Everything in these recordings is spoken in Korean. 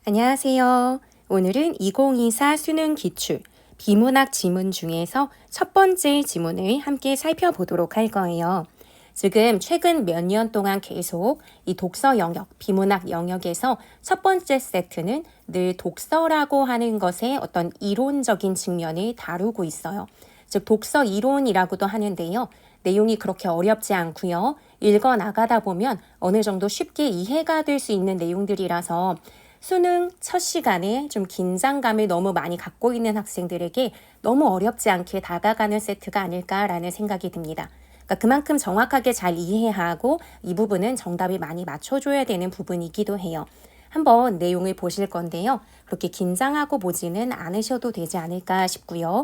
안녕하세요. 오늘은 2024 수능 기출 비문학 지문 중에서 첫 번째 지문을 함께 살펴보도록 할 거예요. 지금 최근 몇 년 동안 계속 이 독서 영역, 비문학 영역에서 첫 번째 세트는 늘 독서라고 하는 것의 어떤 이론적인 측면을 다루고 있어요. 즉 독서 이론이라고도 하는데요. 내용이 그렇게 어렵지 않고요. 읽어 나가다 보면 어느 정도 쉽게 이해가 될 수 있는 내용들이라서 수능 첫 시간에 좀 긴장감을 너무 많이 갖고 있는 학생들에게 너무 어렵지 않게 다가가는 세트가 아닐까라는 생각이 듭니다. 그러니까 그만큼 정확하게 잘 이해하고 이 부분은 정답이 많이 맞춰줘야 되는 부분이기도 해요. 한번 내용을 보실 건데요. 그렇게 긴장하고 보지는 않으셔도 되지 않을까 싶고요.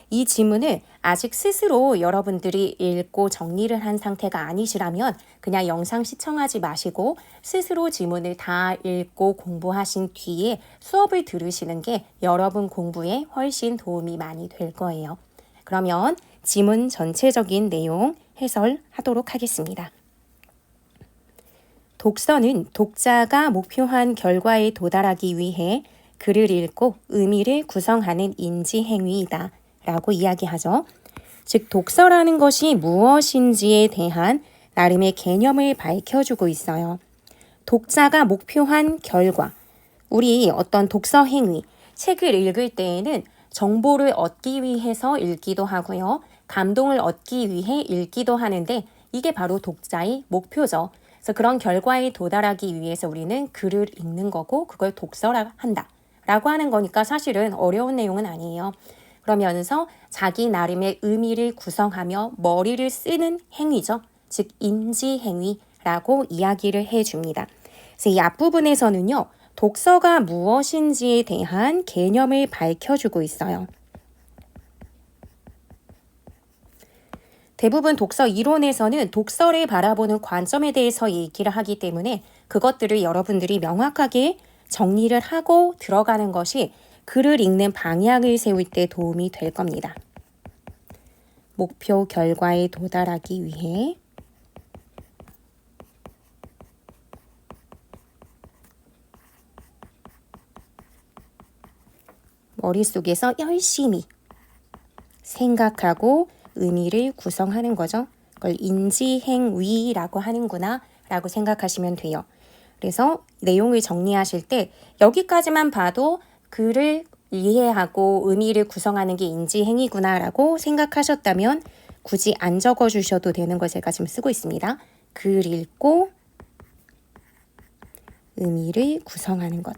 이 지문을 아직 스스로 여러분들이 읽고 정리를 한 상태가 아니시라면 그냥 영상 시청하지 마시고 스스로 지문을 다 읽고 공부하신 뒤에 수업을 들으시는 게 여러분 공부에 훨씬 도움이 많이 될 거예요. 그러면 지문 전체적인 내용 해설하도록 하겠습니다. 독서는 독자가 목표한 결과에 도달하기 위해 글을 읽고 의미를 구성하는 인지행위이다 라고 이야기하죠. 즉 독서라는 것이 무엇인지에 대한 나름의 개념을 밝혀주고 있어요. 독자가 목표한 결과, 우리 어떤 독서 행위, 책을 읽을 때에는 정보를 얻기 위해서 읽기도 하고요. 감동을 얻기 위해 읽기도 하는데 이게 바로 독자의 목표죠. 그래서 그런 결과에 도달하기 위해서 우리는 글을 읽는 거고 그걸 독서라 한다 라고 하는 거니까 사실은 어려운 내용은 아니에요. 그러면서 자기 나름의 의미를 구성하며 머리를 쓰는 행위죠. 즉 인지행위라고 이야기를 해줍니다. 그래서 이 앞부분에서는요. 독서가 무엇인지에 대한 개념을 밝혀주고 있어요. 대부분 독서 이론에서는 독서를 바라보는 관점에 대해서 얘기를 하기 때문에 그것들을 여러분들이 명확하게 정리를 하고 들어가는 것이 글을 읽는 방향을 세울 때 도움이 될 겁니다. 목표 결과에 도달하기 위해 머릿속에서 열심히 생각하고 의미를 구성하는 거죠. 그걸 인지행위라고 하는구나 라고 생각하시면 돼요. 그래서 내용을 정리하실 때 여기까지만 봐도 글을 이해하고 의미를 구성하는 게 인지행위구나 라고 생각하셨다면 굳이 안 적어주셔도 되는 걸 제가 지금 쓰고 있습니다. 글 읽고 의미를 구성하는 것.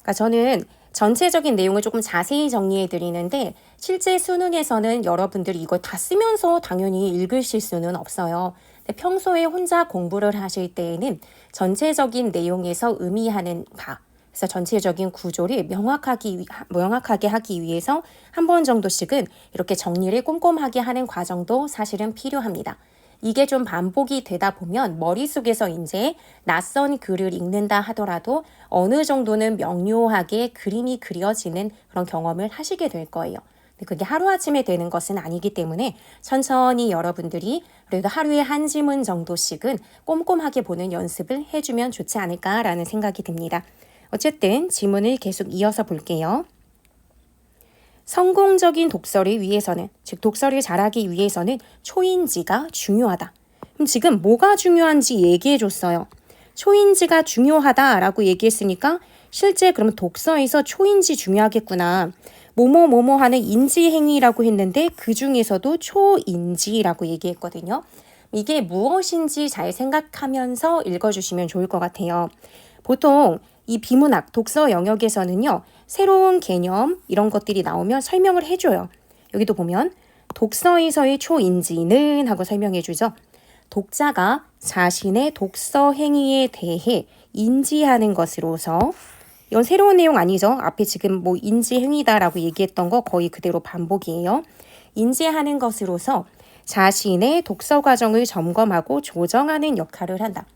그러니까 저는 전체적인 내용을 조금 자세히 정리해 드리는데 실제 수능에서는 여러분들이 이걸 다 쓰면서 당연히 읽으실 수는 없어요. 근데 평소에 혼자 공부를 하실 때에는 전체적인 내용에서 의미하는 바, 그래서 전체적인 구조를 명확하게 하기 위해서 한 번 정도씩은 이렇게 정리를 꼼꼼하게 하는 과정도 사실은 필요합니다. 이게 좀 반복이 되다 보면 머릿속에서 이제 낯선 글을 읽는다 하더라도 어느 정도는 명료하게 그림이 그려지는 그런 경험을 하시게 될 거예요. 근데 그게 하루아침에 되는 것은 아니기 때문에 천천히 여러분들이 그래도 하루에 한 지문 정도씩은 꼼꼼하게 보는 연습을 해주면 좋지 않을까라는 생각이 듭니다. 어쨌든 지문을 계속 이어서 볼게요. 성공적인 독서를 위해서는, 즉 독서를 잘하기 위해서는 초인지가 중요하다. 그럼 지금 뭐가 중요한지 얘기해 줬어요. 초인지가 중요하다라고 얘기했으니까 실제 그러면 독서에서 초인지 중요하겠구나. 뭐뭐 하는 인지행위라고 했는데 그 중에서도 초인지라고 얘기했거든요. 이게 무엇인지 잘 생각하면서 읽어주시면 좋을 것 같아요. 보통 이 비문학, 독서 영역에서는요. 새로운 개념 이런 것들이 나오면 설명을 해줘요. 여기도 보면 독서에서의 초인지는 하고 설명해 주죠. 독자가 자신의 독서 행위에 대해 인지하는 것으로서 이건 새로운 내용 아니죠. 앞에 지금 뭐 인지행위다라고 얘기했던 거 거의 그대로 반복이에요. 인지하는 것으로서 자신의 독서 과정을 점검하고 조정하는 역할을 한다.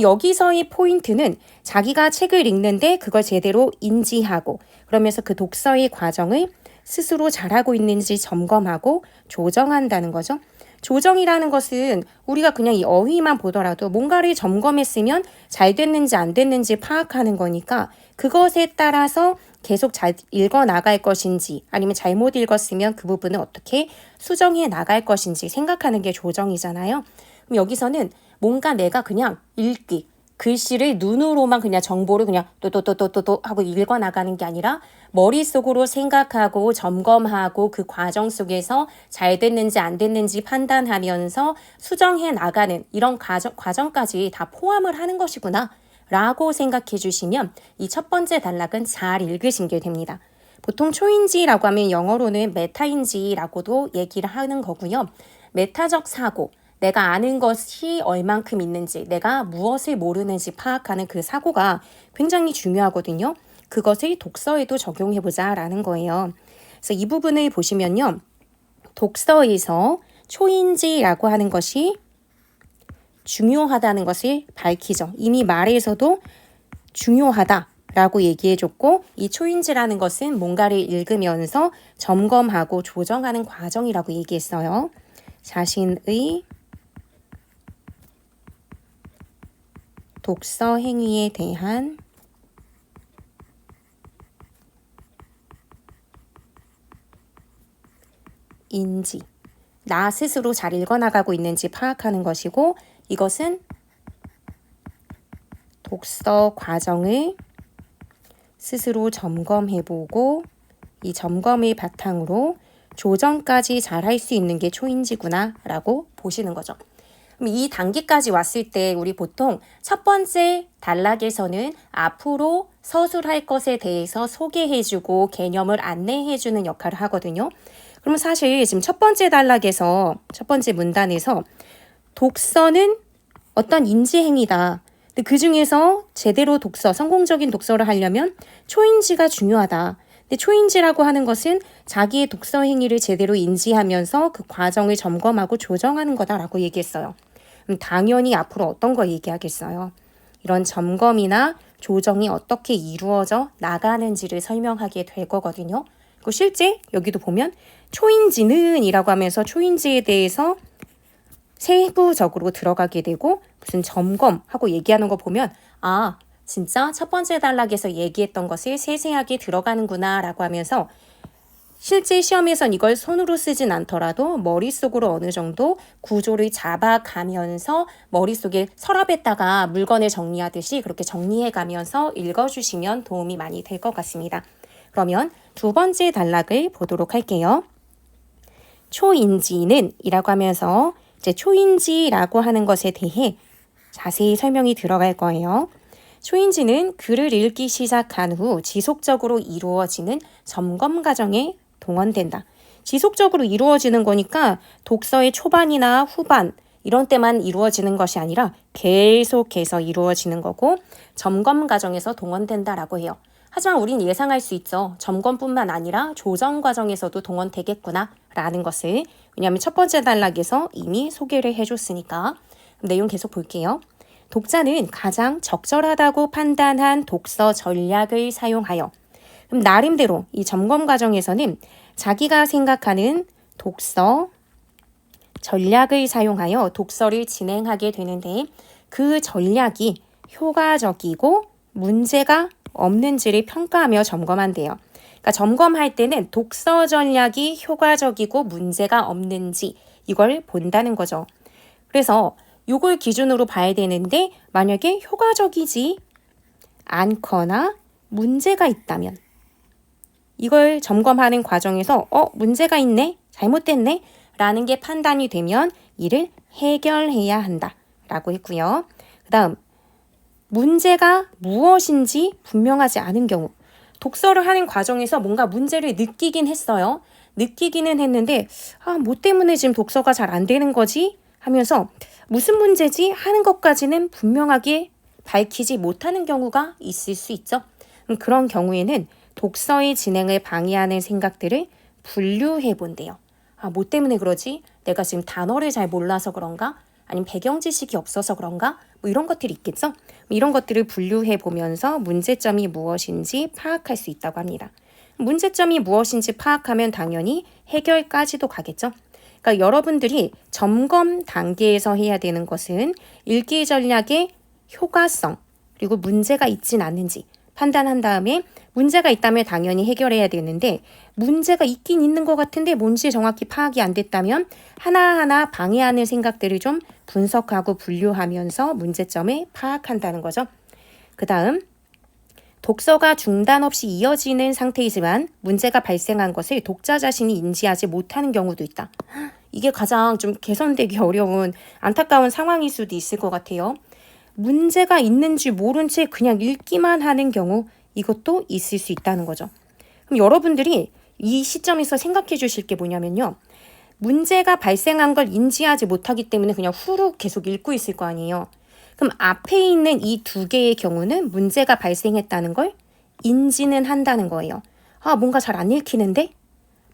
여기서의 포인트는 자기가 책을 읽는데 그걸 제대로 인지하고 그러면서 그 독서의 과정을 스스로 잘하고 있는지 점검하고 조정한다는 거죠. 조정이라는 것은 우리가 그냥 이 어휘만 보더라도 뭔가를 점검했으면 잘 됐는지 안 됐는지 파악하는 거니까 그것에 따라서 계속 잘 읽어 나갈 것인지 아니면 잘못 읽었으면 그 부분을 어떻게 수정해 나갈 것인지 생각하는 게 조정이잖아요. 그럼 여기서는 뭔가 내가 그냥 읽기, 글씨를 눈으로만 그냥 정보를 그냥 또또또또또 하고 읽어 나가는 게 아니라 머릿속으로 생각하고 점검하고 그 과정 속에서 잘 됐는지 안 됐는지 판단하면서 수정해 나가는 이런 과정까지 다 포함을 하는 것이구나 라고 생각해 주시면 이 첫 번째 단락은 잘 읽으신 게 됩니다. 보통 초인지라고 하면 영어로는 메타인지라고도 얘기를 하는 거고요. 메타적 사고, 내가 아는 것이 얼만큼 있는지, 내가 무엇을 모르는지 파악하는 그 사고가 굉장히 중요하거든요. 그것을 독서에도 적용해보자 라는 거예요. 그래서 이 부분을 보시면요. 독서에서 초인지라고 하는 것이 중요하다는 것을 밝히죠. 이미 말에서도 중요하다라고 얘기해줬고 이 초인지라는 것은 뭔가를 읽으면서 점검하고 조정하는 과정이라고 얘기했어요. 자신의 독서 행위에 대한 인지, 나 스스로 잘 읽어나가고 있는지 파악하는 것이고 이것은 독서 과정을 스스로 점검해보고 이 점검을 바탕으로 조정까지 잘 할 수 있는 게 초인지구나 라고 보시는 거죠. 그럼 이 단계까지 왔을 때 우리 보통 첫 번째 단락에서는 앞으로 서술할 것에 대해서 소개해주고 개념을 안내해주는 역할을 하거든요. 그러면 사실 지금 첫 번째 단락에서 첫 번째 문단에서 독서는 어떤 인지행위다. 근데 그 중에서 제대로 독서, 성공적인 독서를 하려면 초인지가 중요하다. 근데 초인지라고 하는 것은 자기의 독서 행위를 제대로 인지하면서 그 과정을 점검하고 조정하는 거다라고 얘기했어요. 그럼 당연히 앞으로 어떤 거 얘기하겠어요? 이런 점검이나 조정이 어떻게 이루어져 나가는지를 설명하게 될 거거든요. 그리고 실제 여기도 보면 초인지는 이라고 하면서 초인지에 대해서 세부적으로 들어가게 되고 무슨 점검하고 얘기하는 거 보면 아 진짜 첫 번째 단락에서 얘기했던 것을 세세하게 들어가는구나 라고 하면서 실제 시험에선 이걸 손으로 쓰진 않더라도 머릿속으로 어느 정도 구조를 잡아가면서 머릿속에 서랍에다가 물건을 정리하듯이 그렇게 정리해가면서 읽어주시면 도움이 많이 될 것 같습니다. 그러면 두 번째 단락을 보도록 할게요. 초인지는 이라고 하면서 이제 초인지라고 하는 것에 대해 자세히 설명이 들어갈 거예요. 초인지는 글을 읽기 시작한 후 지속적으로 이루어지는 점검 과정에 동원된다. 지속적으로 이루어지는 거니까 독서의 초반이나 후반 이런 때만 이루어지는 것이 아니라 계속해서 이루어지는 거고 점검 과정에서 동원된다라고 해요. 하지만 우린 예상할 수 있죠. 점검뿐만 아니라 조정 과정에서도 동원되겠구나 라는 것을. 왜냐하면 첫 번째 단락에서 이미 소개를 해줬으니까. 내용 계속 볼게요. 독자는 가장 적절하다고 판단한 독서 전략을 사용하여 그럼 나름대로 이 점검 과정에서는 자기가 생각하는 독서 전략을 사용하여 독서를 진행하게 되는데 그 전략이 효과적이고 문제가 없는지를 평가하며 점검한대요. 그러니까 점검할 때는 독서 전략이 효과적이고 문제가 없는지 이걸 본다는 거죠. 그래서 이걸 기준으로 봐야 되는데 만약에 효과적이지 않거나 문제가 있다면 이걸 점검하는 과정에서 문제가 있네, 잘못됐네 라는 게 판단이 되면 이를 해결해야 한다 라고 했고요. 그 다음 문제가 무엇인지 분명하지 않은 경우 독서를 하는 과정에서 뭔가 문제를 느끼긴 했어요. 느끼기는 했는데 뭐 때문에 지금 독서가 잘 안 되는 거지 하면서 무슨 문제지 하는 것까지는 분명하게 밝히지 못하는 경우가 있을 수 있죠. 그런 경우에는 독서의 진행을 방해하는 생각들을 분류해 본대요. 뭐 때문에 그러지? 내가 지금 단어를 잘 몰라서 그런가? 아니면 배경 지식이 없어서 그런가? 뭐 이런 것들이 있겠죠? 이런 것들을 분류해 보면서 문제점이 무엇인지 파악할 수 있다고 합니다. 문제점이 무엇인지 파악하면 당연히 해결까지도 가겠죠? 그러니까 여러분들이 점검 단계에서 해야 되는 것은 읽기 전략의 효과성, 그리고 문제가 있진 않는지 판단한 다음에 문제가 있다면 당연히 해결해야 되는데 문제가 있긴 있는 것 같은데 뭔지 정확히 파악이 안 됐다면 하나하나 방해하는 생각들을 좀 분석하고 분류하면서 문제점을 파악한다는 거죠. 그 다음 독서가 중단 없이 이어지는 상태이지만 문제가 발생한 것을 독자 자신이 인지하지 못하는 경우도 있다. 이게 가장 좀 개선되기 어려운 안타까운 상황일 수도 있을 것 같아요. 문제가 있는지 모른 채 그냥 읽기만 하는 경우 이것도 있을 수 있다는 거죠. 그럼 여러분들이 이 시점에서 생각해 주실 게 뭐냐면요. 문제가 발생한 걸 인지하지 못하기 때문에 그냥 후룩 계속 읽고 있을 거 아니에요. 그럼 앞에 있는 이 두 개의 경우는 문제가 발생했다는 걸 인지는 한다는 거예요. 아, 뭔가 잘 안 읽히는데?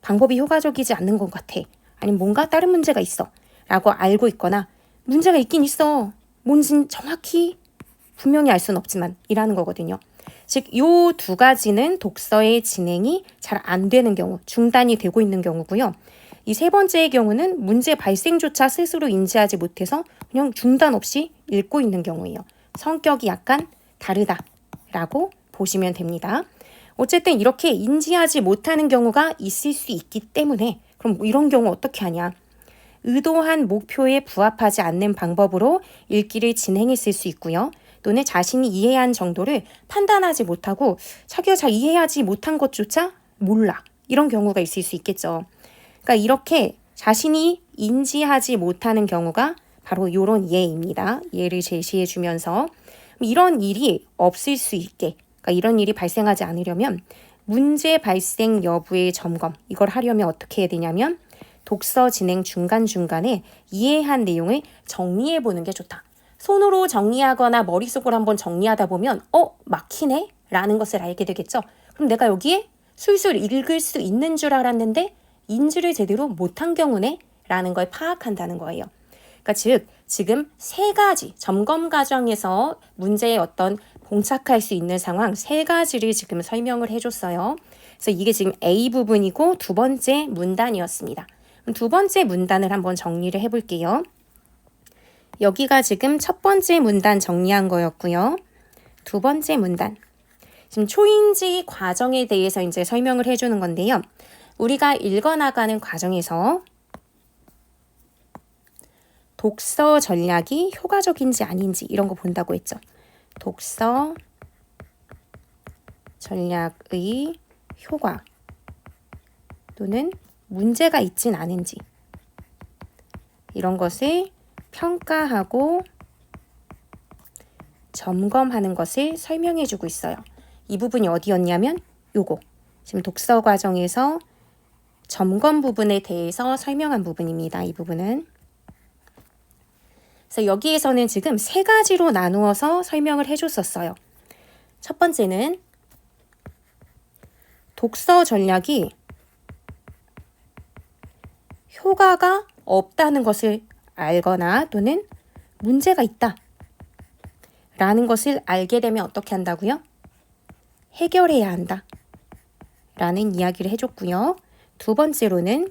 방법이 효과적이지 않는 것 같아. 아니면 뭔가 다른 문제가 있어. 라고 알고 있거나 문제가 있긴 있어. 뭔진 정확히 분명히 알 수는 없지만 이라는 거거든요. 즉, 요 두 가지는 독서의 진행이 잘 안 되는 경우, 중단이 되고 있는 경우고요. 이 세 번째의 경우는 문제 발생조차 스스로 인지하지 못해서 그냥 중단 없이 읽고 있는 경우예요. 성격이 약간 다르다라고 보시면 됩니다. 어쨌든 이렇게 인지하지 못하는 경우가 있을 수 있기 때문에 그럼 이런 경우 어떻게 하냐? 의도한 목표에 부합하지 않는 방법으로 읽기를 진행했을 수 있고요. 또는 자신이 이해한 정도를 판단하지 못하고 자기가 잘 이해하지 못한 것조차 몰라. 이런 경우가 있을 수 있겠죠. 그러니까 이렇게 자신이 인지하지 못하는 경우가 바로 이런 예입니다. 예를 제시해 주면서 이런 일이 없을 수 있게, 그러니까 이런 일이 발생하지 않으려면 문제 발생 여부의 점검, 이걸 하려면 어떻게 해야 되냐면 독서 진행 중간중간에 이해한 내용을 정리해 보는 게 좋다. 손으로 정리하거나 머릿속으로 한번 정리하다 보면 막히네? 라는 것을 알게 되겠죠. 그럼 내가 여기에 술술 읽을 수 있는 줄 알았는데 인지를 제대로 못한 경우네? 라는 걸 파악한다는 거예요. 그러니까 즉 지금 세 가지 점검 과정에서 문제에 어떤 봉착할 수 있는 상황 세 가지를 지금 설명을 해줬어요. 그래서 이게 지금 A 부분이고 두 번째 문단이었습니다. 두 번째 문단을 한번 정리를 해볼게요. 여기가 지금 첫 번째 문단 정리한 거였고요. 두 번째 문단. 지금 초인지 과정에 대해서 이제 설명을 해주는 건데요. 우리가 읽어나가는 과정에서 독서 전략이 효과적인지 아닌지 이런 거 본다고 했죠. 독서 전략의 효과 또는 문제가 있진 않은지 이런 것을 평가하고 점검하는 것을 설명해 주고 있어요. 이 부분이 어디였냐면 요거 지금 독서 과정에서 점검 부분에 대해서 설명한 부분입니다. 이 부분은. 그래서 여기에서는 지금 세 가지로 나누어서 설명을 해줬었어요. 첫 번째는 독서 전략이 효과가 없다는 것을 알거나 또는 문제가 있다 라는 것을 알게 되면 어떻게 한다고요? 해결해야 한다 라는 이야기를 해줬고요. 두 번째로는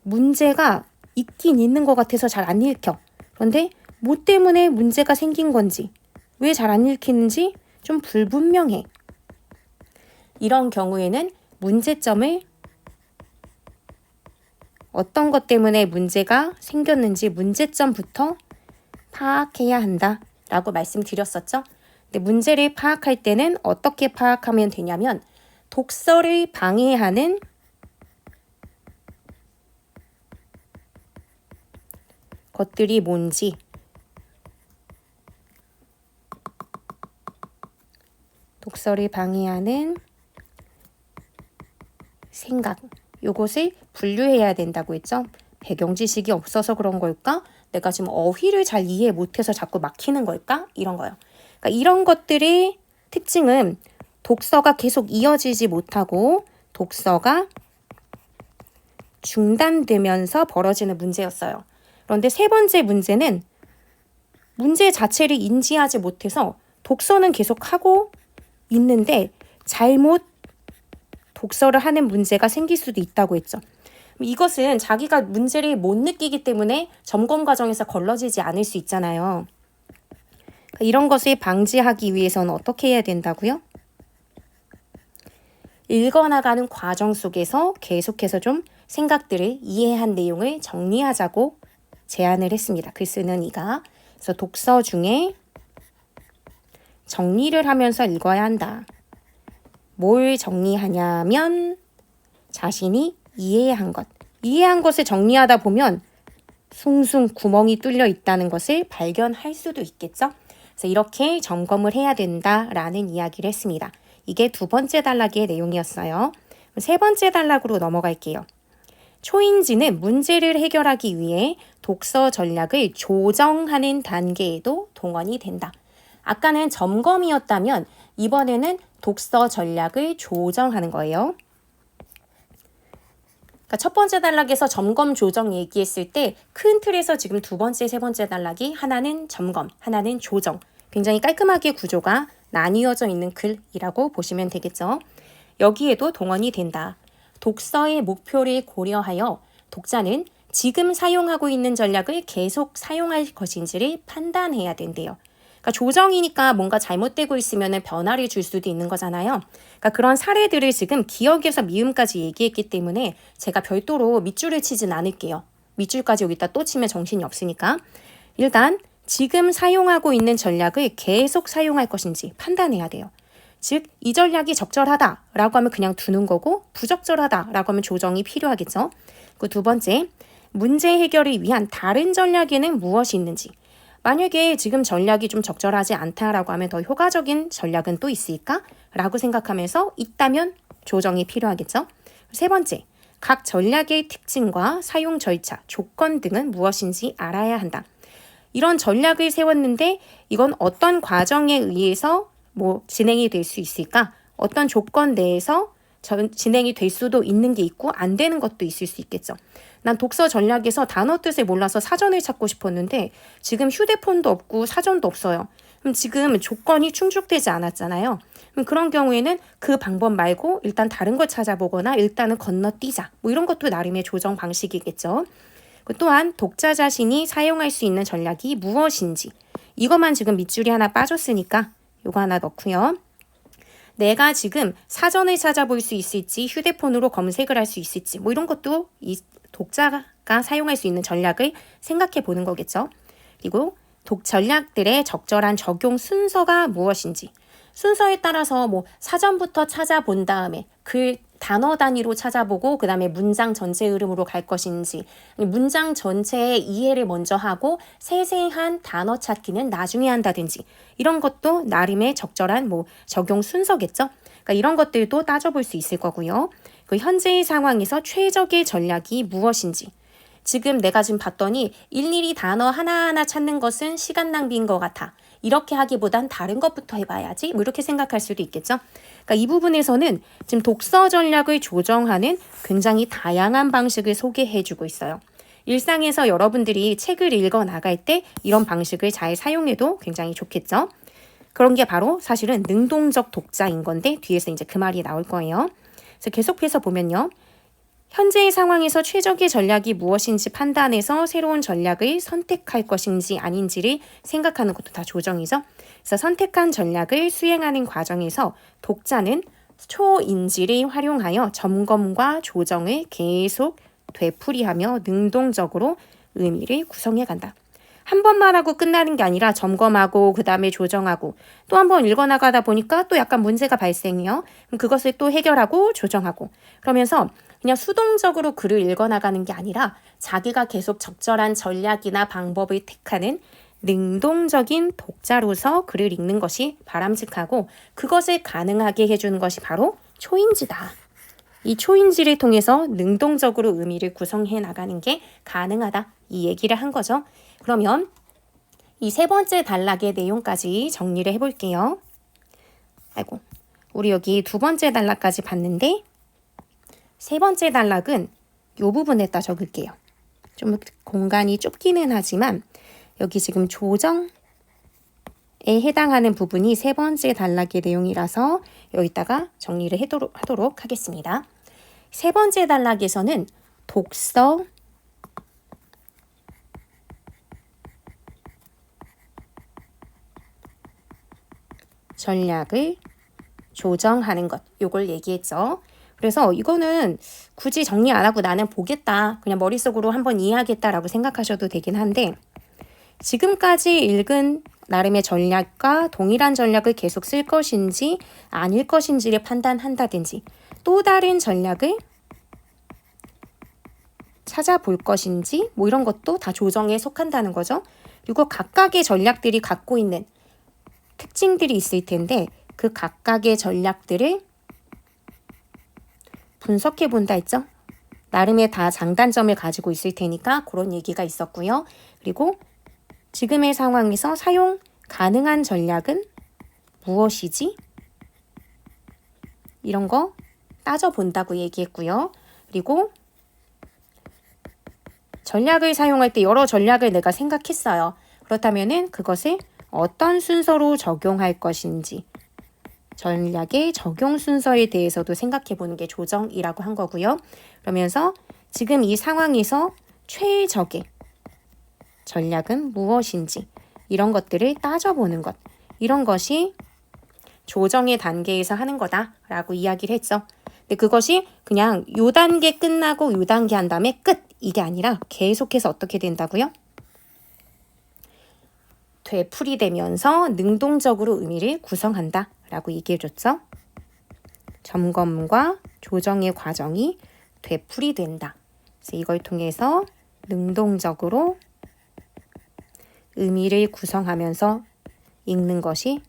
문제가 있긴 있는 것 같아서 잘 안 읽혀. 그런데 뭐 때문에 문제가 생긴 건지 왜 잘 안 읽히는지 좀 불분명해. 이런 경우에는 문제점을 어떤 것 때문에 문제가 생겼는지 문제점부터 파악해야 한다라고 말씀드렸었죠. 근데 문제를 파악할 때는 어떻게 파악하면 되냐면 독서를 방해하는 것들이 뭔지 독서를 방해하는 생각 요것을 분류해야 된다고 했죠. 배경 지식이 없어서 그런 걸까? 내가 지금 어휘를 잘 이해 못해서 자꾸 막히는 걸까? 이런 거요. 그러니까 이런 것들의 특징은 독서가 계속 이어지지 못하고 독서가 중단되면서 벌어지는 문제였어요. 그런데 세 번째 문제는 문제 자체를 인지하지 못해서 독서는 계속 하고 있는데 잘못 독서를 하는 문제가 생길 수도 있다고 했죠. 이것은 자기가 문제를 못 느끼기 때문에 점검 과정에서 걸러지지 않을 수 있잖아요. 이런 것을 방지하기 위해서는 어떻게 해야 된다고요? 읽어나가는 과정 속에서 계속해서 좀 생각들을 이해한 내용을 정리하자고 제안을 했습니다. 글 쓰는 이가. 그래서 독서 중에 정리를 하면서 읽어야 한다. 뭘 정리하냐면 자신이 이해한 것. 이해한 것을 정리하다 보면 숭숭 구멍이 뚫려 있다는 것을 발견할 수도 있겠죠. 그래서 이렇게 점검을 해야 된다라는 이야기를 했습니다. 이게 두 번째 단락의 내용이었어요. 세 번째 단락으로 넘어갈게요. 초인지는 문제를 해결하기 위해 독서 전략을 조정하는 단계에도 동원이 된다. 아까는 점검이었다면 이번에는 독서 전략을 조정하는 거예요. 그러니까 첫 번째 단락에서 점검 조정 얘기했을 때 큰 틀에서 지금 두 번째, 세 번째 단락이 하나는 점검, 하나는 조정. 굉장히 깔끔하게 구조가 나뉘어져 있는 글이라고 보시면 되겠죠. 여기에도 동원이 된다. 독서의 목표를 고려하여 독자는 지금 사용하고 있는 전략을 계속 사용할 것인지를 판단해야 된대요. 그러니까 조정이니까 뭔가 잘못되고 있으면 변화를 줄 수도 있는 거잖아요. 그러니까 그런 사례들을 지금 기억에서 미음까지 얘기했기 때문에 제가 별도로 밑줄을 치진 않을게요. 밑줄까지 여기다 또 치면 정신이 없으니까. 일단 지금 사용하고 있는 전략을 계속 사용할 것인지 판단해야 돼요. 즉, 이 전략이 적절하다라고 하면 그냥 두는 거고 부적절하다라고 하면 조정이 필요하겠죠. 그 두 번째, 문제 해결을 위한 다른 전략에는 무엇이 있는지. 만약에 지금 전략이 좀 적절하지 않다라고 하면 더 효과적인 전략은 또 있을까? 라고 생각하면서 있다면 조정이 필요하겠죠. 세 번째, 각 전략의 특징과 사용 절차, 조건 등은 무엇인지 알아야 한다. 이런 전략을 세웠는데 이건 어떤 과정에 의해서 진행이 될 수 있을까? 어떤 조건 내에서 진행이 될 수도 있는 게 있고 안 되는 것도 있을 수 있겠죠. 난 독서 전략에서 단어 뜻을 몰라서 사전을 찾고 싶었는데 지금 휴대폰도 없고 사전도 없어요. 그럼 지금 조건이 충족되지 않았잖아요. 그럼 그런 경우에는 그 방법 말고 일단 다른 걸 찾아보거나 일단은 건너뛰자. 이런 것도 나름의 조정 방식이겠죠. 또한 독자 자신이 사용할 수 있는 전략이 무엇인지 이것만 지금 밑줄이 하나 빠졌으니까 요거 하나 넣고요. 내가 지금 사전을 찾아볼 수 있을지 휴대폰으로 검색을 할 수 있을지 이런 것도 이 독자가 사용할 수 있는 전략을 생각해 보는 거겠죠. 그리고 전략들의 적절한 적용 순서가 무엇인지 순서에 따라서 사전부터 찾아본 다음에 글 단어 단위로 찾아보고 그 다음에 문장 전체 흐름으로 갈 것인지 문장 전체의 이해를 먼저 하고 세세한 단어 찾기는 나중에 한다든지 이런 것도 나름의 적절한 적용 순서겠죠. 그러니까 이런 것들도 따져볼 수 있을 거고요. 그 현재의 상황에서 최적의 전략이 무엇인지 지금 내가 지금 봤더니 일일이 단어 하나하나 찾는 것은 시간 낭비인 것 같아. 이렇게 하기보단 다른 것부터 해봐야지. 이렇게 생각할 수도 있겠죠. 그러니까 이 부분에서는 지금 독서 전략을 조정하는 굉장히 다양한 방식을 소개해주고 있어요. 일상에서 여러분들이 책을 읽어 나갈 때 이런 방식을 잘 사용해도 굉장히 좋겠죠. 그런 게 바로 사실은 능동적 독자인 건데 뒤에서 이제 그 말이 나올 거예요. 그래서 계속해서 보면요. 현재의 상황에서 최적의 전략이 무엇인지 판단해서 새로운 전략을 선택할 것인지 아닌지를 생각하는 것도 다 조정이죠. 그래서 선택한 전략을 수행하는 과정에서 독자는 초인지를 활용하여 점검과 조정을 계속 되풀이하며 능동적으로 의미를 구성해 간다. 한 번만 하고 끝나는 게 아니라 점검하고 그 다음에 조정하고 또 한 번 읽어나가다 보니까 또 약간 문제가 발생해요. 그럼 그것을 또 해결하고 조정하고 그러면서 그냥 수동적으로 글을 읽어나가는 게 아니라 자기가 계속 적절한 전략이나 방법을 택하는 능동적인 독자로서 글을 읽는 것이 바람직하고 그것을 가능하게 해주는 것이 바로 초인지다. 이 초인지를 통해서 능동적으로 의미를 구성해 나가는 게 가능하다. 이 얘기를 한 거죠. 그러면 이 세 번째 단락의 내용까지 정리를 해볼게요. 우리 여기 두 번째 단락까지 봤는데 세 번째 단락은 이 부분에다 적을게요. 좀 공간이 좁기는 하지만 여기 지금 조정에 해당하는 부분이 세 번째 단락의 내용이라서 여기다가 정리를 하도록 하겠습니다. 세 번째 단락에서는 독서 전략을 조정하는 것. 요걸 얘기했죠. 그래서 이거는 굳이 정리 안 하고 나는 보겠다. 그냥 머릿속으로 한번 이해하겠다라고 생각하셔도 되긴 한데 지금까지 읽은 나름의 전략과 동일한 전략을 계속 쓸 것인지 아닐 것인지를 판단한다든지 또 다른 전략을 찾아볼 것인지 뭐 이런 것도 다 조정에 속한다는 거죠. 그리고 각각의 전략들이 갖고 있는 특징들이 있을 텐데 그 각각의 전략들을 분석해 본다 했죠. 나름의 다 장단점을 가지고 있을 테니까 그런 얘기가 있었고요. 그리고 지금의 상황에서 사용 가능한 전략은 무엇이지? 이런 거 따져본다고 얘기했고요. 그리고 전략을 사용할 때 여러 전략을 내가 생각했어요. 그렇다면은 그것을 어떤 순서로 적용할 것인지 전략의 적용 순서에 대해서도 생각해 보는 게 조정이라고 한 거고요. 그러면서 지금 이 상황에서 최적의 전략은 무엇인지 이런 것들을 따져보는 것. 이런 것이 조정의 단계에서 하는 거다라고 이야기를 했죠. 근데 그것이 그냥 요 단계 끝나고 요 단계 한 다음에 끝! 이게 아니라 계속해서 어떻게 된다고요? 되풀이되면서 능동적으로 의미를 구성한다 라고 얘기해줬죠. 점검과 조정의 과정이 되풀이된다. 그래서 이걸 통해서 능동적으로 의미를 구성하면서 읽는 것이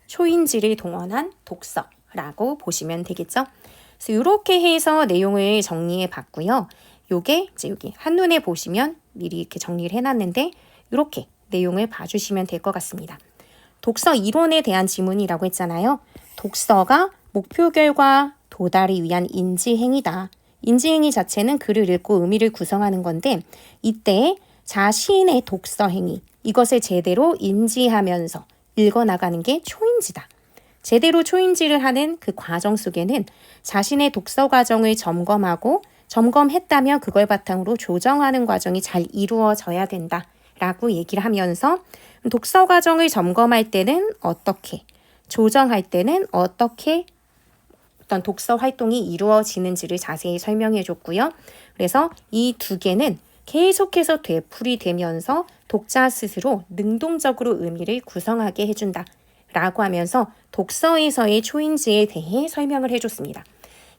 초인지를 동원한 독서라고 보시면 되겠죠. 그래서 이렇게 해서 내용을 정리해 봤고요. 요게 이제 여기 한눈에 보시면 미리 이렇게 정리를 해놨는데 이렇게 내용을 봐주시면 될 것 같습니다. 독서 이론에 대한 지문이라고 했잖아요. 독서가 목표 결과 도달을 위한 인지행위다. 인지행위 자체는 글을 읽고 의미를 구성하는 건데 이때 자신의 독서 행위, 이것을 제대로 인지하면서 읽어나가는 게 초인지다. 제대로 초인지를 하는 그 과정 속에는 자신의 독서 과정을 점검하고 점검했다면 그걸 바탕으로 조정하는 과정이 잘 이루어져야 된다. 라고 얘기를 하면서 독서 과정을 점검할 때는 어떻게, 조정할 때는 어떻게 어떤 독서 활동이 이루어지는지를 자세히 설명해 줬고요. 그래서 이 두 개는 계속해서 되풀이되면서 독자 스스로 능동적으로 의미를 구성하게 해준다. 라고 하면서 독서에서의 초인지에 대해 설명을 해줬습니다.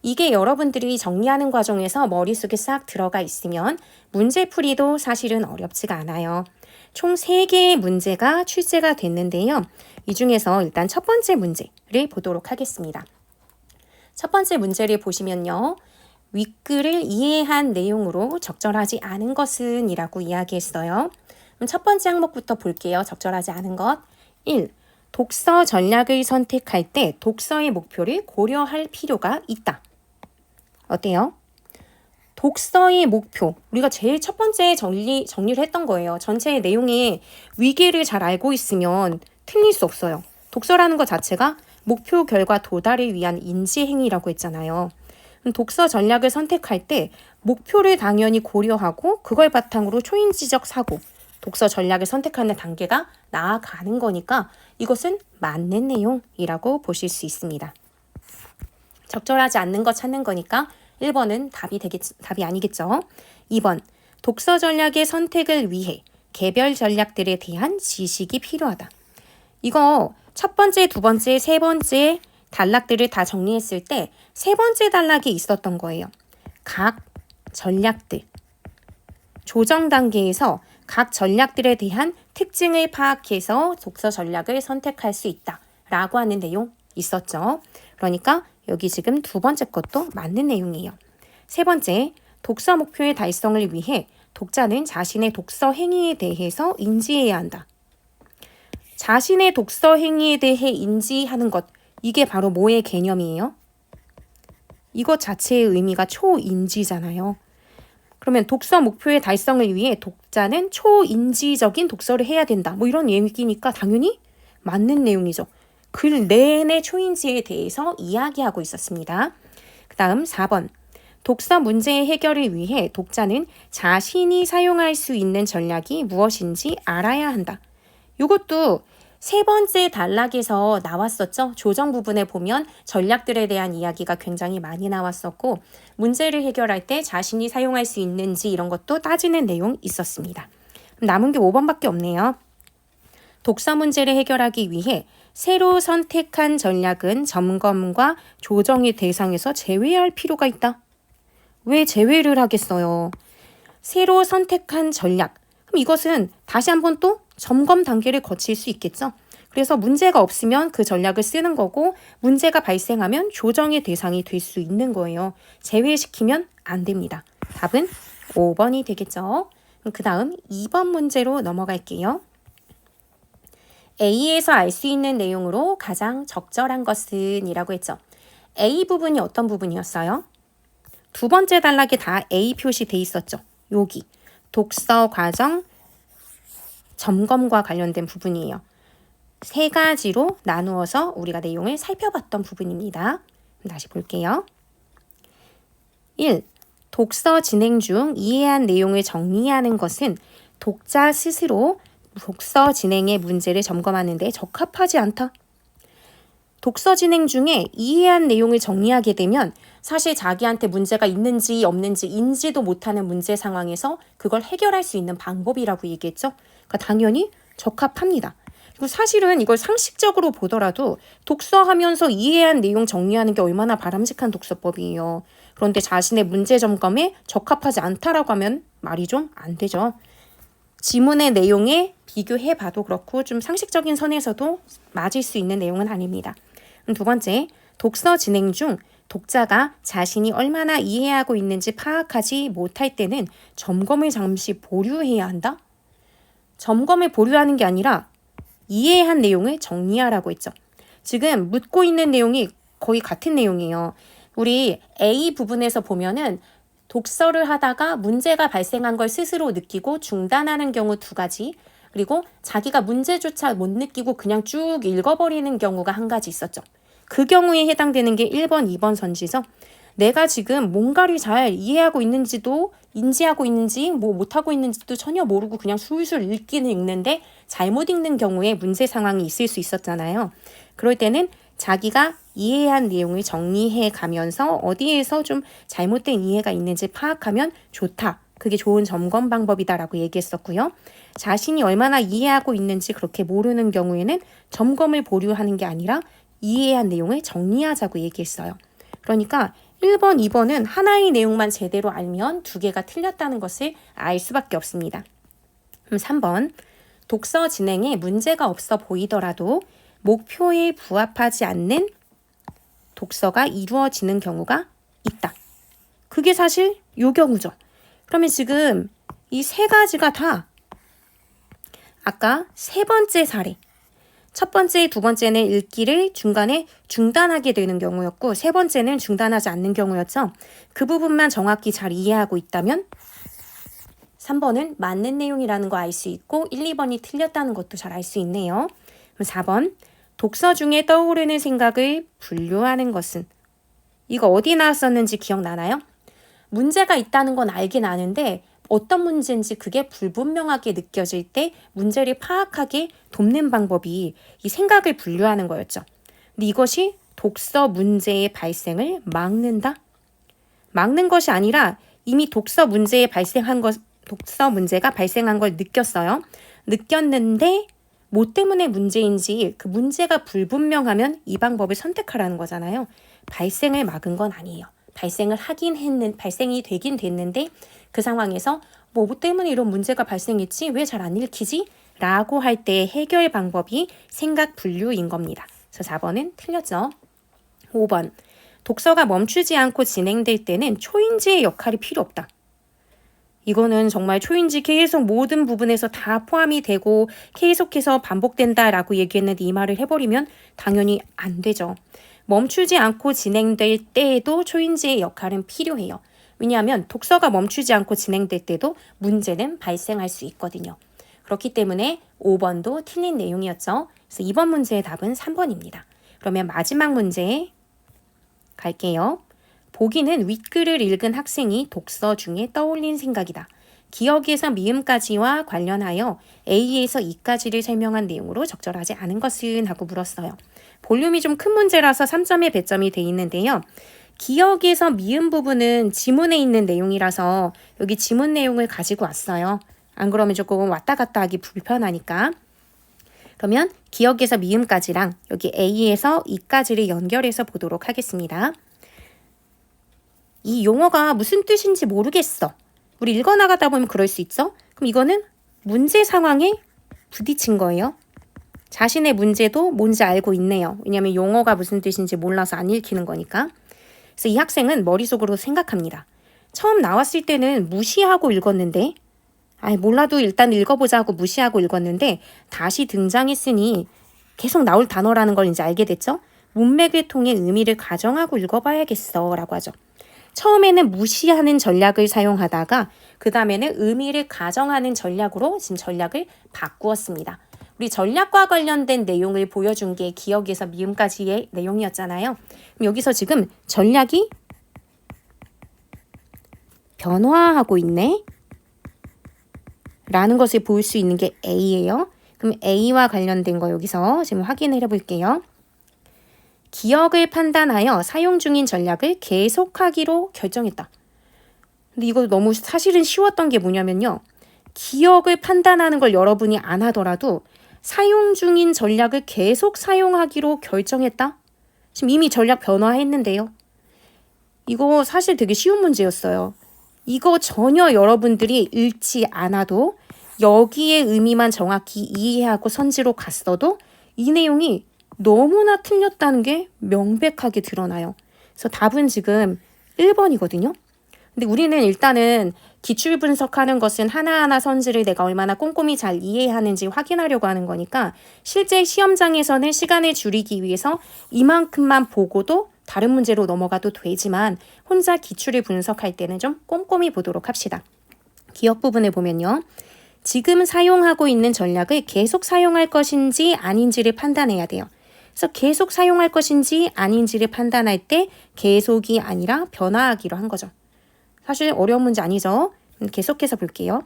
이게 여러분들이 정리하는 과정에서 머릿속에 싹 들어가 있으면 문제풀이도 사실은 어렵지가 않아요. 총 3개의 문제가 출제가 됐는데요. 이 중에서 일단 첫 번째 문제를 보도록 하겠습니다. 첫 번째 문제를 보시면요. 윗글을 이해한 내용으로 적절하지 않은 것은 이라고 이야기했어요. 그럼 첫 번째 항목부터 볼게요. 적절하지 않은 것. 1. 독서 전략을 선택할 때 독서의 목표를 고려할 필요가 있다. 어때요? 독서의 목표. 우리가 제일 첫 번째 정리를 했던 거예요. 전체의 내용의 위계를 잘 알고 있으면 틀릴 수 없어요. 독서라는 것 자체가 목표 결과 도달을 위한 인지행위라고 했잖아요. 독서 전략을 선택할 때 목표를 당연히 고려하고 그걸 바탕으로 초인지적 사고, 독서 전략을 선택하는 단계가 나아가는 거니까 이것은 맞는 내용이라고 보실 수 있습니다. 적절하지 않는 것 찾는 거니까 1번은 답이 아니겠죠. 2번, 독서 전략의 선택을 위해 개별 전략들에 대한 지식이 필요하다. 이거 첫 번째, 두 번째, 세 번째 단락들을 다 정리했을 때 세 번째 단락이 있었던 거예요. 각 전략들. 조정 단계에서 각 전략들에 대한 특징을 파악해서 독서 전략을 선택할 수 있다. 라고 하는 내용 있었죠. 그러니까 여기 지금 두 번째 것도 맞는 내용이에요. 세 번째, 독서 목표의 달성을 위해 독자는 자신의 독서 행위에 대해서 인지해야 한다. 자신의 독서 행위에 대해 인지하는 것, 이게 바로 뭐의 개념이에요? 이것 자체의 의미가 초인지잖아요. 그러면 독서 목표의 달성을 위해 독자는 초인지적인 독서를 해야 된다. 뭐 이런 얘기니까 당연히 맞는 내용이죠. 글 내내 초인지에 대해서 이야기하고 있었습니다. 그 다음 4번. 독서 문제의 해결을 위해 독자는 자신이 사용할 수 있는 전략이 무엇인지 알아야 한다. 이것도 세 번째 단락에서 나왔었죠. 조정 부분에 보면 전략들에 대한 이야기가 굉장히 많이 나왔었고 문제를 해결할 때 자신이 사용할 수 있는지 이런 것도 따지는 내용 있었습니다. 남은 게 5번밖에 없네요. 독서 문제를 해결하기 위해 새로 선택한 전략은 점검과 조정의 대상에서 제외할 필요가 있다. 왜 제외를 하겠어요? 새로 선택한 전략. 그럼 이것은 다시 한번 또 점검 단계를 거칠 수 있겠죠. 그래서 문제가 없으면 그 전략을 쓰는 거고 문제가 발생하면 조정의 대상이 될 수 있는 거예요. 제외시키면 안 됩니다. 답은 5번이 되겠죠. 그 다음 2번 문제로 넘어갈게요. A에서 알 수 있는 내용으로 가장 적절한 것은 이라고 했죠. A 부분이 어떤 부분이었어요? 두 번째 단락에 다 A 표시돼 있었죠. 여기 독서 과정 점검과 관련된 부분이에요. 세 가지로 나누어서 우리가 내용을 살펴봤던 부분입니다. 다시 볼게요. 1. 독서 진행 중 이해한 내용을 정리하는 것은 독자 스스로 독서 진행의 문제를 점검하는 데 적합하지 않다. 독서 진행 중에 이해한 내용을 정리하게 되면 사실 자기한테 문제가 있는지 없는지 인지도 못하는 문제 상황에서 그걸 해결할 수 있는 방법이라고 얘기했죠. 그러니까 당연히 적합합니다. 그리고 사실은 이걸 상식적으로 보더라도 독서하면서 이해한 내용 정리하는 게 얼마나 바람직한 독서법이에요. 그런데 자신의 문제 점검에 적합하지 않다라고 하면 말이 좀 안 되죠. 지문의 내용에 비교해봐도 그렇고 좀 상식적인 선에서도 맞을 수 있는 내용은 아닙니다. 두 번째, 독서 진행 중 독자가 자신이 얼마나 이해하고 있는지 파악하지 못할 때는 점검을 잠시 보류해야 한다? 점검을 보류하는 게 아니라 이해한 내용을 정리하라고 했죠. 지금 묻고 있는 내용이 거의 같은 내용이에요. 우리 A 부분에서 보면은 독서를 하다가 문제가 발생한 걸 스스로 느끼고 중단하는 경우 두 가지, 그리고 자기가 문제조차 못 느끼고 그냥 쭉 읽어버리는 경우가 한 가지 있었죠. 그 경우에 해당되는 게 1번, 2번 선지죠. 내가 지금 뭔가를 잘 이해하고 있는지도 인지하고 있는지 뭐 못하고 있는지도 전혀 모르고 그냥 술술 읽기는 읽는데 잘못 읽는 경우에 문제 상황이 있을 수 있었잖아요. 그럴 때는 자기가 이해한 내용을 정리해 가면서 어디에서 좀 잘못된 이해가 있는지 파악하면 좋다. 그게 좋은 점검 방법이다라고 얘기했었고요. 자신이 얼마나 이해하고 있는지 그렇게 모르는 경우에는 점검을 보류하는 게 아니라 이해한 내용을 정리하자고 얘기했어요. 그러니까 1번, 2번은 하나의 내용만 제대로 알면 두 개가 틀렸다는 것을 알 수밖에 없습니다. 그럼 3번, 독서 진행에 문제가 없어 보이더라도 목표에 부합하지 않는 독서가 이루어지는 경우가 있다. 그게 사실 요 경우죠. 그러면 지금 이 세 가지가 다 아까 세 번째 사례, 첫 번째, 두 번째는 읽기를 중간에 중단하게 되는 경우였고 세 번째는 중단하지 않는 경우였죠. 그 부분만 정확히 잘 이해하고 있다면 3번은 맞는 내용이라는 거 알 수 있고 1, 2번이 틀렸다는 것도 잘 알 수 있네요. 그럼 4번, 독서 중에 떠오르는 생각을 분류하는 것은 이거 어디 나왔었는지 기억나나요? 문제가 있다는 건 알긴 아는데 어떤 문제인지 그게 불분명하게 느껴질 때 문제를 파악하게 돕는 방법이 이 생각을 분류하는 거였죠. 근데 이것이 독서 문제의 발생을 막는다? 막는 것이 아니라 이미 독서 문제가 발생한 걸 느꼈어요. 느꼈는데 뭐 때문에 문제인지 그 문제가 불분명하면 이 방법을 선택하라는 거잖아요. 발생을 막은 건 아니에요. 발생이 되긴 됐는데 그 상황에서 뭐 때문에 이런 문제가 발생했지? 왜 잘 안 읽히지? 라고 할 때 해결 방법이 생각 분류인 겁니다. 그래서 4번은 틀렸죠. 5번, 독서가 멈추지 않고 진행될 때는 초인지의 역할이 필요 없다. 이거는 정말 초인지 계속 모든 부분에서 다 포함이 되고 계속해서 반복된다라고 얘기했는데 이 말을 해버리면 당연히 안 되죠. 멈추지 않고 진행될 때에도 초인지의 역할은 필요해요. 왜냐하면 독서가 멈추지 않고 진행될 때도 문제는 발생할 수 있거든요. 그렇기 때문에 5번도 틀린 내용이었죠. 그래서 2번 문제의 답은 3번입니다. 그러면 마지막 문제 갈게요. 보기는 윗글을 읽은 학생이 독서 중에 떠올린 생각이다. 기억에서 미음까지와 관련하여 A에서 E까지를 설명한 내용으로 적절하지 않은 것은 하고 물었어요. 볼륨이 좀 큰 문제라서 3점에 배점이 돼 있는데요. 기억에서 미음 부분은 지문에 있는 내용이라서 여기 지문 내용을 가지고 왔어요. 안 그러면 조금 왔다 갔다 하기 불편하니까. 그러면 기억에서 미음까지랑 여기 A에서 E까지를 연결해서 보도록 하겠습니다. 이 용어가 무슨 뜻인지 모르겠어. 우리 읽어나가다 보면 그럴 수 있죠? 그럼 이거는 문제 상황에 부딪힌 거예요. 자신의 문제도 뭔지 알고 있네요. 왜냐하면 용어가 무슨 뜻인지 몰라서 안 읽히는 거니까. 그래서 이 학생은 머릿속으로 생각합니다. 처음 나왔을 때는 무시하고 읽었는데 몰라도 일단 읽어보자 하고 무시하고 읽었는데 다시 등장했으니 계속 나올 단어라는 걸 이제 알게 됐죠. 문맥을 통해 의미를 가정하고 읽어봐야겠어 라고 하죠. 처음에는 무시하는 전략을 사용하다가 그 다음에는 의미를 가정하는 전략으로 지금 전략을 바꾸었습니다. 우리 전략과 관련된 내용을 보여준 게 기억에서 미음까지의 내용이었잖아요. 그럼 여기서 지금 전략이 변화하고 있네 라는 것을 볼 수 있는 게 A예요. 그럼 A와 관련된 거 여기서 지금 확인을 해볼게요. 기억을 판단하여 사용 중인 전략을 계속하기로 결정했다. 근데 이거 너무 사실은 쉬웠던 게 뭐냐면요. 기억을 판단하는 걸 여러분이 안 하더라도 사용 중인 전략을 계속 사용하기로 결정했다. 지금 이미 전략 변화했는데요. 이거 사실 되게 쉬운 문제였어요. 이거 전혀 여러분들이 읽지 않아도 여기의 의미만 정확히 이해하고 선지로 갔어도 이 내용이 너무나 틀렸다는 게 명백하게 드러나요. 그래서 답은 지금 1번이거든요. 근데 우리는 일단은 기출 분석하는 것은 하나하나 선지를 내가 얼마나 꼼꼼히 잘 이해하는지 확인하려고 하는 거니까 실제 시험장에서는 시간을 줄이기 위해서 이만큼만 보고도 다른 문제로 넘어가도 되지만 혼자 기출을 분석할 때는 좀 꼼꼼히 보도록 합시다. 기억 부분을 보면요. 지금 사용하고 있는 전략을 계속 사용할 것인지 아닌지를 판단해야 돼요. 그래서 계속 사용할 것인지 아닌지를 판단할 때 계속이 아니라 변화하기로 한 거죠. 사실 어려운 문제 아니죠? 계속해서 볼게요.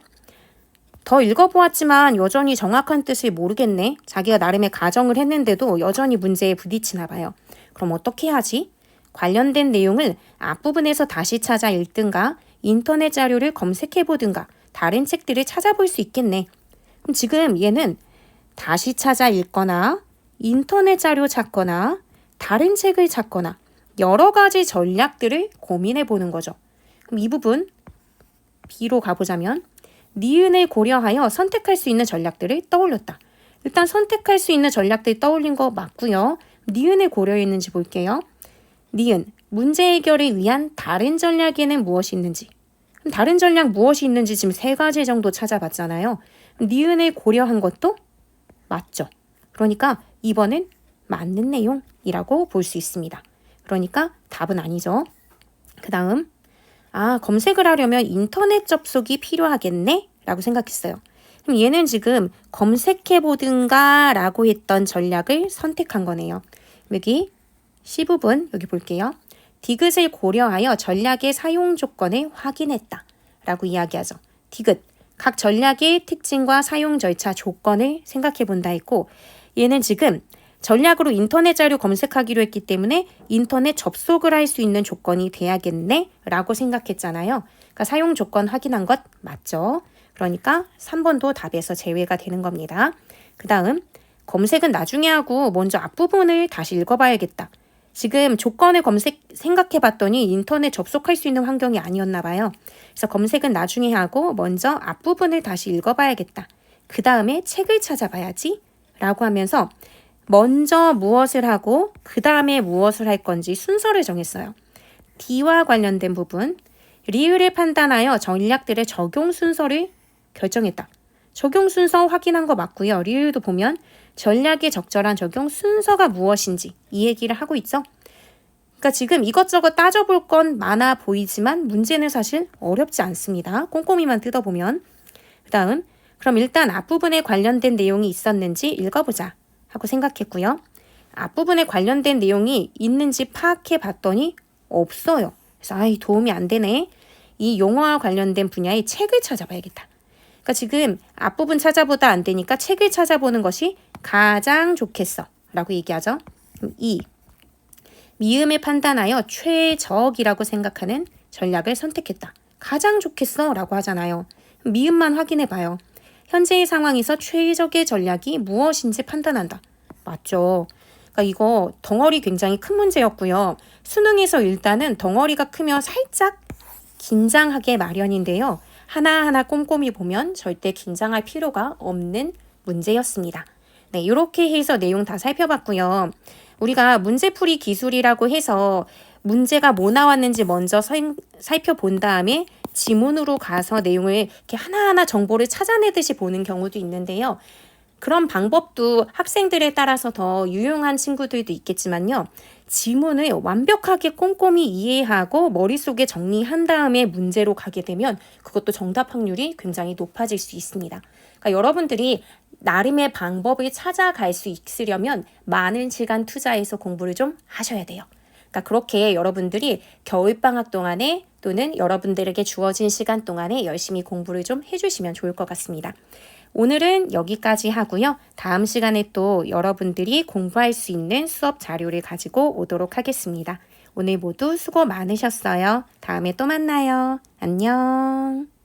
더 읽어보았지만 여전히 정확한 뜻을 모르겠네. 자기가 나름의 가정을 했는데도 여전히 문제에 부딪히나 봐요. 그럼 어떻게 하지? 관련된 내용을 앞부분에서 다시 찾아 읽든가 인터넷 자료를 검색해보든가 다른 책들을 찾아볼 수 있겠네. 그럼 지금 얘는 다시 찾아 읽거나 인터넷 자료 찾거나 다른 책을 찾거나 여러 가지 전략들을 고민해 보는 거죠. 그럼 이 부분 B로 가보자면 니은을 고려하여 선택할 수 있는 전략들을 떠올렸다. 일단 선택할 수 있는 전략들 떠올린 거 맞고요. 니은을 고려했는지 볼게요. 니은, 문제 해결을 위한 다른 전략에는 무엇이 있는지. 그럼 다른 전략 무엇이 있는지 지금 3가지 정도 찾아봤잖아요. 니은을 고려한 것도 맞죠. 그러니까 2번은 맞는 내용이라고 볼 수 있습니다. 그러니까 답은 아니죠. 그 다음 검색을 하려면 인터넷 접속이 필요하겠네? 라고 생각했어요. 그럼 얘는 지금 검색해보든가 라고 했던 전략을 선택한 거네요. 여기 C부분 여기 볼게요. 디귿을 고려하여 전략의 사용 조건을 확인했다 라고 이야기하죠. 디귿, 각 전략의 특징과 사용 절차 조건을 생각해 본다 했고 얘는 지금 전략으로 인터넷 자료 검색하기로 했기 때문에 인터넷 접속을 할 수 있는 조건이 돼야겠네 라고 생각했잖아요. 그러니까 사용 조건 확인한 것 맞죠? 그러니까 3번도 답에서 제외가 되는 겁니다. 그 다음 검색은 나중에 하고 먼저 앞부분을 다시 읽어봐야겠다. 지금 조건을 생각해 봤더니 인터넷 접속할 수 있는 환경이 아니었나 봐요. 그래서 검색은 나중에 하고 먼저 앞부분을 다시 읽어봐야겠다. 그 다음에 책을 찾아봐야지 라고 하면서 먼저 무엇을 하고 그 다음에 무엇을 할 건지 순서를 정했어요. D와 관련된 부분, 리을을 판단하여 전략들의 적용 순서를 결정했다. 적용 순서 확인한 거 맞고요. 리을도 보면 전략의 적절한 적용 순서가 무엇인지 이 얘기를 하고 있죠. 그러니까 지금 이것저것 따져볼 건 많아 보이지만 문제는 사실 어렵지 않습니다. 꼼꼼히만 뜯어보면. 그 다음 그럼 일단 앞부분에 관련된 내용이 있었는지 읽어보자 하고 생각했고요. 앞부분에 관련된 내용이 있는지 파악해 봤더니 없어요. 그래서 도움이 안 되네. 이 용어와 관련된 분야의 책을 찾아봐야겠다. 그러니까 지금 앞부분 찾아보다 안 되니까 책을 찾아보는 것이 가장 좋겠어 라고 얘기하죠. 미음을 판단하여 최적이라고 생각하는 전략을 선택했다. 가장 좋겠어 라고 하잖아요. 미음만 확인해 봐요. 현재의 상황에서 최적의 전략이 무엇인지 판단한다. 맞죠? 그러니까 이거 덩어리 굉장히 큰 문제였고요. 수능에서 일단은 덩어리가 크면 살짝 긴장하게 마련인데요. 하나하나 꼼꼼히 보면 절대 긴장할 필요가 없는 문제였습니다. 네, 이렇게 해서 내용 다 살펴봤고요. 우리가 문제풀이 기술이라고 해서 문제가 뭐 나왔는지 먼저 살펴본 다음에 지문으로 가서 내용을 이렇게 하나하나 정보를 찾아내듯이 보는 경우도 있는데요. 그런 방법도 학생들에 따라서 더 유용한 친구들도 있겠지만요. 지문을 완벽하게 꼼꼼히 이해하고 머릿속에 정리한 다음에 문제로 가게 되면 그것도 정답 확률이 굉장히 높아질 수 있습니다. 그러니까 여러분들이 나름의 방법을 찾아갈 수 있으려면 많은 시간 투자해서 공부를 좀 하셔야 돼요. 그러니까 그렇게 여러분들이 겨울방학 동안에 또는 여러분들에게 주어진 시간 동안에 열심히 공부를 좀 해주시면 좋을 것 같습니다. 오늘은 여기까지 하고요. 다음 시간에 또 여러분들이 공부할 수 있는 수업 자료를 가지고 오도록 하겠습니다. 오늘 모두 수고 많으셨어요. 다음에 또 만나요. 안녕.